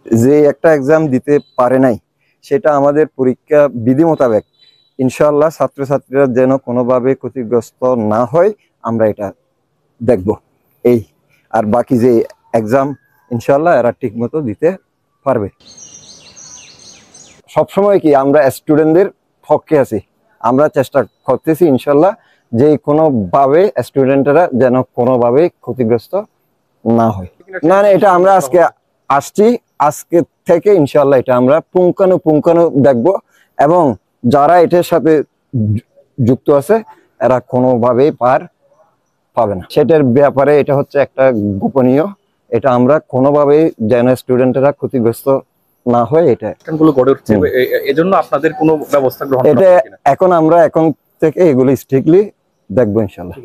যে একটা এক্সাম দিতে পারে নাই, সেটা আমাদের পরীক্ষা বিধি মোতাবেক ইনশাআল্লাহ ছাত্রছাত্রীরা যেন কোনোভাবে ক্ষতিগ্রস্ত না হয় আমরা এটা দেখব। এই আর বাকি যে এক্সাম ইনশাআল্লাহ এরা ঠিক মতো দিতে পারবে। সবসময় কি আমরা স্টুডেন্টদের পক্ষে আছি, আমরা চেষ্টা করতেছি ইনশাআল্লাহ যে কোনোভাবে স্টুডেন্টরা যেন কোনোভাবে ক্ষতিগ্রস্ত না হয়। না না, এটা আমরা আজকে আসছি, আজকে থেকে ইনশাআল্লাহ এটা আমরা পুঙ্খানুপুঙ্খানু দেখব এবং যারা এটার সাথে যুক্ত আছে এরা কোনোভাবেই পার পাবে না। সেটার ব্যাপারে এটা হচ্ছে একটা গোপনীয়, এটা আমরা কোনোভাবেই যেন স্টুডেন্টরা ক্ষতিগ্রস্ত না হয় এটা গড়ে উঠছে, এজন্য আপনাদের কোনো ব্যবস্থা গ্রহণ এটা এখন আমরা এখন থেকে এগুলো স্ট্রিক্টলি দেখবো ইনশাআল্লাহ।